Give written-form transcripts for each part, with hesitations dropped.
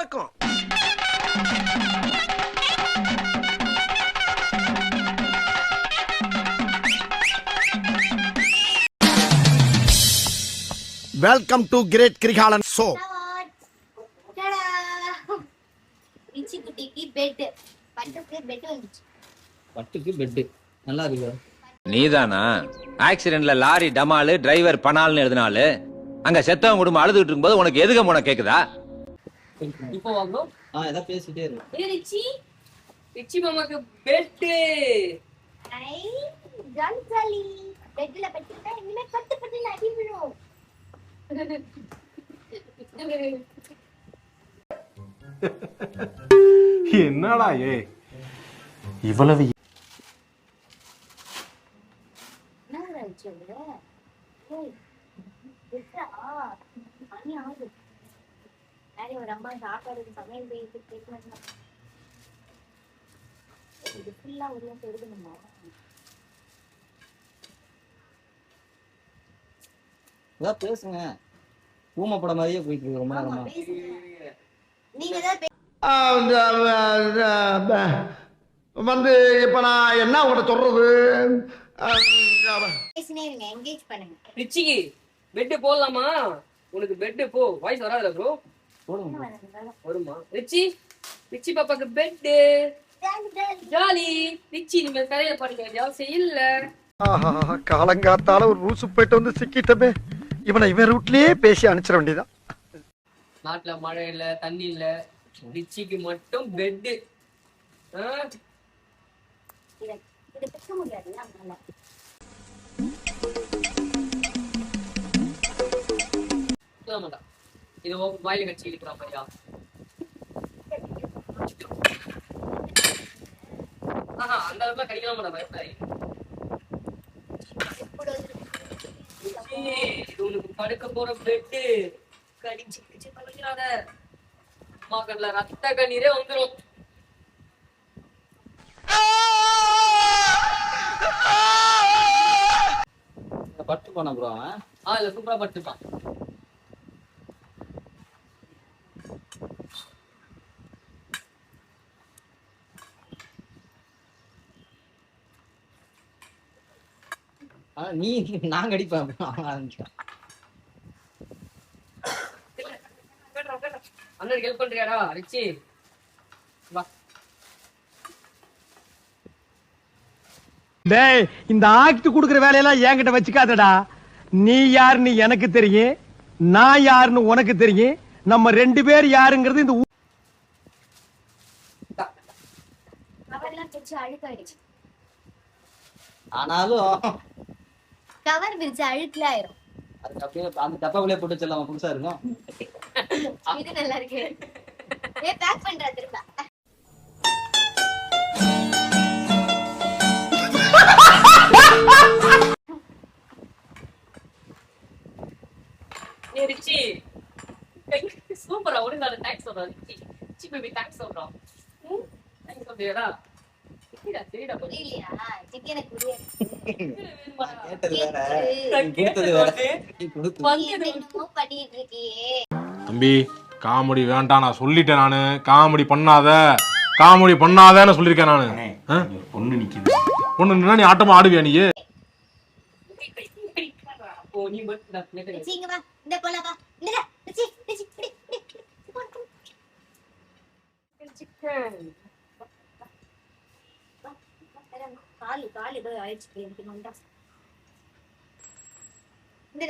இருக்கும். Welcome to great Kirikalan show. Richie குட்டிக்கு bet, பட்டுக்கு பெட் வந்துச்சு. பட்டுக்கு பெட் நல்லா இருக்கு. நீதானா ஆக்சிடென்ட்ல லாரி டமாலு டிரைவர் பனால்னு எழுதினாலு அங்க செத்தவங்க குடும்பம் அழுதுட்டு இருக்கும்போது உனக்கு எதுக்கு போன கேக்குதா? இப்போ வாங்க. ஏதா பேசிட்டே இருக்கு. ஏய் ரிச்சி, ரிச்சி மாமாக்கு பெட். ஐ ஜாலி பெட்ல படுத்துட்டா இனிமே பட்டு பட்டு அடி விழும். என்னடா இவ்வளவு என்ன ரிச்சி இது? ஏய் விட்டா அண்ணி ஆகுது. அடி ஒரு அம்மா சாப்பாடுக்கு சமையல் போயிட்டு ட்ரீட்மெண்ட் இது ஃபுல்லா உள்ள போடுதுமா. ஏதா பேசுங்க. ஊமை படம் மாதிரியே போயிட்டு இருக்கு ரொம்ப நேரமா. நீங்க தான் வந்து இப்ப நான் என்ன உங்கள்கிட்ட சொல்றது? பேசினே இருங்க, என்கேஜ் பண்ணுங்க. ரிச்சிக்கு பெட் போடலாமா? உனக்கு பெட் போ. வாய்ஸ் வராதுல ப்ரோ? போடுங்க. வருமா? ரிச்சி, ரிச்சி பாப்பாக்கு பெட். ஜாலி. ரிச்சி நீங்க கரையில பாருங்க. அவசியம் இல்ல. காலங்காத்தால ஒரு ரூசு போயிட்டு வந்து சிக்கிட்டமே. இவனை இவன் ரூட்லயே பேசி அனுப்பிச்சிட வேண்டியதான். நாட்டுல மழை இல்ல, தண்ணி இல்ல, ரிச்சிக்கு மட்டும் பெட். இது பிடிக்க முடியாதுல்ல அதனால. மாட்டான் இது வாயில கட்சி இருக்கிறான் பையா. அந்த அளவுக்கு கடிக்கலாம் மாட்டான். பயப்படாது. இது உனக்கு படுக்க போற பெட்டு. கடிச்சு கடிச்சு பழகிறாத. அம்மா கண்ணுல ரத்த கண்ணீரே வந்துடும். பட்டு போன ப்ரோ அவன். இல்ல சூப்பரா படுத்துப்பான். நீ நான் கடிப்பேன் ஆரம்பிச்சிட்டான். அண்ணனுக்கு ஹெல்ப் பண்றியாடா ரிச்சி? வா. டேய், இந்த ஆக்ட் குடுக்குற வேலையெல்லாம் என்கிட்ட வச்சுக்காதடா. நீ யாருன்னு எனக்கு தெரியும், நான் யாருன்னு உனக்கு தெரியும். நம்ம ரெண்டு பேர் யாருங்கிறது இந்த கவர்லாம் பிரிச்சு அழுக்காயிடுச்சு. ஆனாலும் கவர் பிரிச்சு அழுக்குல ஆயிரும். அதுக்கு அப்படியே அந்த டப்பாக்குள்ளே போட்டு வச்சிடலாம். புதுசா இருக்கும். இது நல்லா இருக்கு. பேக் பண்றா திரும்ப. ஏய் ரிச்சி, சூப்பரா ஒழுங்கா தேங்க்ஸ் சொல்றா ரிச்சி. ரிச்சி பேபி தேங்க்ஸ் சொல்றா. தேங்க்ஸ் சொல்றியாடா? சரிடா சரிடா. புரியலையா? சிக்கனை குடியே. கேட்டது வேற, நீ கொடுத்தது வேற. நீ கொடுத்தது என்னமோ பண்ணிட்டு இருக்கியே. தம்பி காமெடி வேண்டாம் நான் சொல்லிட்டேன். நானு காமெடி பண்ணாதன்னு சொல்லியிருக்கேன் நானு. பொண்ணு நிக்குது. பொண்ணு நின்னா நீ ஆட்டமா ஆடுவியா? நீ ஓ நீ பட் ரிச்சி இங்க வா. இந்த போல வா. இந்த ரிச்சி ரிச்சி சிக்கன் காலு காலு ஏதோ ஆயிடுச்சு எனக்கு நோண்டா. இந்த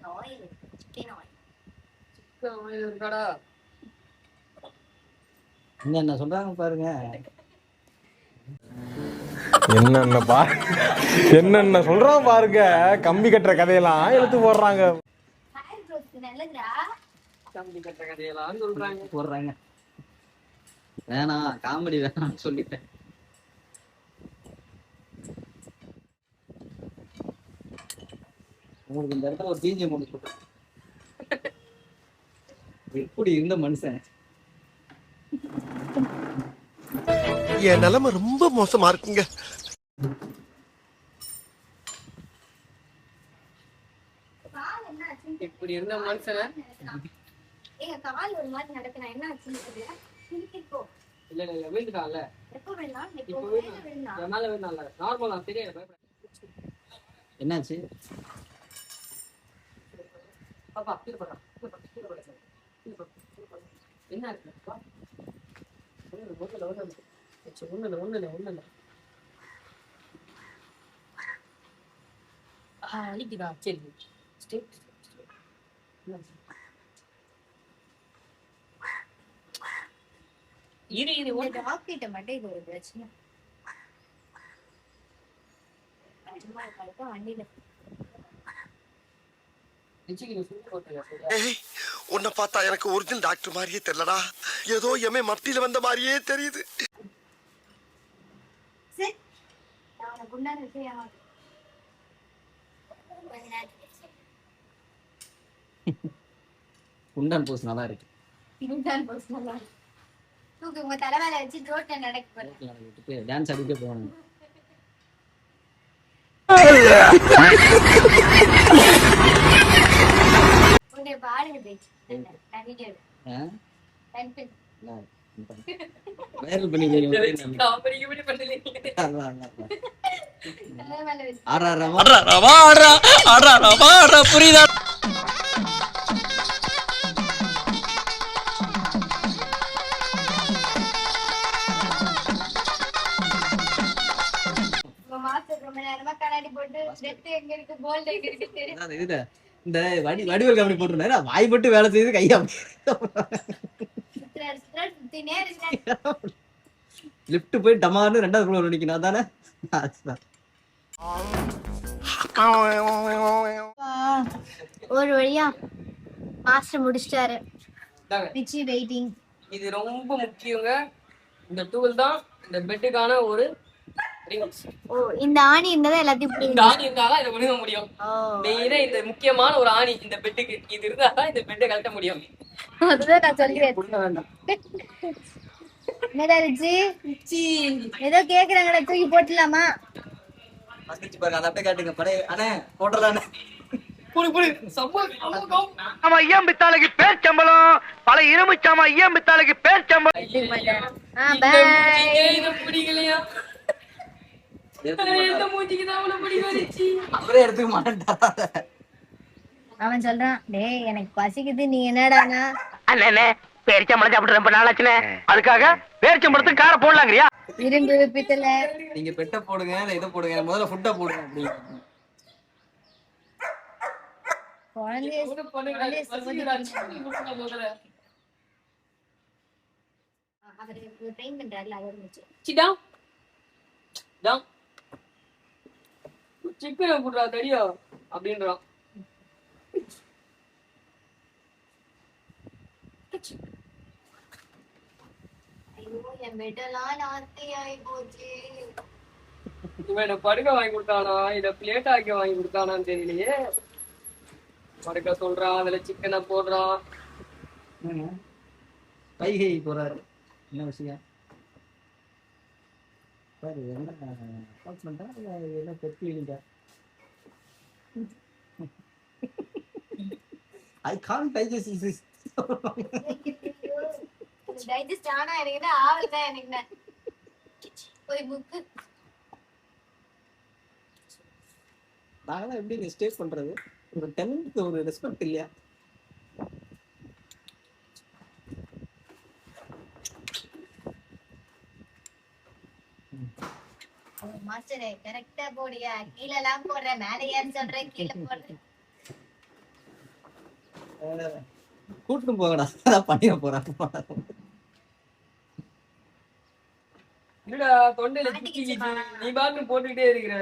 oil, chicken oil. இருக்காடா என்ன சொல்றாங்க பாருங்க. என்னென்ன சொல்றான் பாருங்க. கம்பி கட்டுற கதையெல்லாம் எடுத்து போடுறாங்க. ஹேர் க்ரோத் நல்லதுடா. கம்பி கட்ட கதையெல்லாம் சொல்றாங்க. போடுறாங்க. வேணாம், காமெடி வேணாம்னு சொல்லிட்டேன். உங்களுக்கு இந்த இடத்துல ஒரு பிஜிஎம் ஒன்று சொல்றேன். எப்படி இருந்த மனுஷன். என் நிலைமை ரொம்ப மோசமா இருக்குங்க. கால் என்ன ஆச்சுன்னு இப்படி இருந்த மனுஷனை ஏங்க கால் ஒரு மாதிரி நடக்குனா என்ன ஆச்சுன்னு தெரியல. சிரிப்போ. இல்ல விழுந்துட்டான்ல. எப்போ வேணாம் இப்போ எப்போ விழுந்தான். வேணாம். என் மேல விழுந்தான்ல. நார்மலா தெரியாது, பயப்பட. என்னாச்சு? பாப்பா கீழே போடா. என்ன ஆச்சு? ஒண்ணுல. அழிக்குதா? சரி. ஸ்டேட். இரு இந்த டாக்டர்கிட்ட மட்டும் இது ஒரு பிரச்சனை. வண்டியில உன்னை பார்த்தா எனக்கு ஒரிஜினல் டாக்டர் மாதிரியே தெரியலடா. ஏதோ எமே மத்தியில வந்த மாதிரியே தெரியுது. சரி நான் குண்டான விஷயம் குண்டான் போஸ் நல்லா இருக்கு. குண்டான் போஸ்ட் தூக்கு உங்க தலைமையில வச்சு ரோட்ல நடக்க போறேன். டான்ஸ் ஆடிட்டே போவாங்க. உன்னை பாடுங்க பேச்சு வீடியோ வைரல் பண்ணி புரியுதா? ரொம்ப நேரமா கண்ணாடி போட்டு டெத் எங்க இருக்கு கோல்ட் எங்க இருக்கு தெரியும். இதுல இந்த வடிவேல் காமெடி போட்டுருந்தாரு. வாய் போட்டு வேலை செய்து கையா லிப்ட் போய் டமார்னு 2வது ஃப்ளோர் நிக்கணும். அதானே ஒரு வழியா மாஸ்டர் முடிச்சிட்டாரு. பிச்சி வெயிட்டிங். இது ரொம்ப முக்கியங்க. இந்த டூல் தான் இந்த பெட்டுக்கான ஒரு ஓ இந்த ஆணி இருந்தா எல்லாத்தையும் இந்த ஆணி இருந்தாதான் இதை முடிக்க முடியும். மெயினா இந்த முக்கியமான ஒரு ஆணி இந்த பெட்டுக்கு இது இருந்தாதான் இந்த பெட்டை கழட்ட முடியும். அதுதான் நான் சொல்றேன். என்னடா ரிச்சி ஏதோ கேக்குறாங்கடா தூக்கி போட்டுலாமா? பாருங்க அந்த அப்படியே காட்டுங்க. படை அண்ணே போட்டுறலானே. ஆமா ஐயம் பித்தாளுக்கு பேர் சம்பளம். பல இரும்புச்சாமா ஐயம் பித்தாளுக்கு பேர் சம்பளம். அவரே எடுத்துக்க மாட்டேன். அவன் சொல்றான் டேய் எனக்கு பசிக்குது நீ என்னடானா அண்ணே பேரிச்சம்பளம் சாப்பிட்டு ரொம்ப நாள் ஆச்சுனே. அதுக்காக பேரிச்சம்பளத்துக்கு கார போடலாங்கறியா? இரும்பு பித்தளை நீங்க பெட்ட போடுங்க இல்ல இதை போடுங்க. முதல்ல ஃபுட்டா போடுங்க. அப்படி சிக்கனை போடுறா தடியா அப்படின்றான். என் பெட்டெல்லாம் நாஸ்தியாயி போச்சு. இவன் என்ன படுக்க வாங்கி கொடுத்தானா இத பிளேட் ஆக்கி வாங்கி கொடுத்தானான்னு தெரியலையே. படுக்க சொல்றான், அதுல சிக்கனை போடுறான். வைகை போறாரு. என்ன விஷயம் பாரு. என்ன அப்பார்ட்மெண்டா என்ன பெட்லிங்கா? I can't digest this. Digest ஆனா எனக்கு ஆவல் தான். எனக்கு போய் புக்கு நாங்களாம் எப்படி ஸ்டே பண்றது? ஒரு டென்னுக்கு ஒரு ரெஸ்பெக்ட் இல்லையா? மாஸ்டரே கரெக்டா போடியா. கீழே எல்லாம் போடுற மேல ஏன்னு சொல்றேன் கீழே போடுறேன். கூட்டிட்டு போங்கடா அதான் பண்ணிட போறான் இல்லடா தொண்டையில சிக்கிக்கிச்சு நீ பாட்டு போட்டுக்கிட்டே இருக்கிற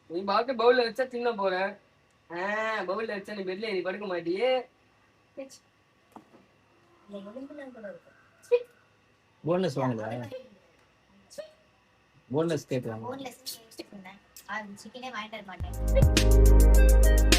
நீ பாட்டு பவுல்ல வச்சா தின்ன போற பவுல்ல வச்சா நீ பெட்ல ஏறி படுக்க மாட்டியே போனஸ் வாங்கல போனஸ் கேட்கலாம் சிக்கனே வாங்கிட்டு வர மாட்டேன்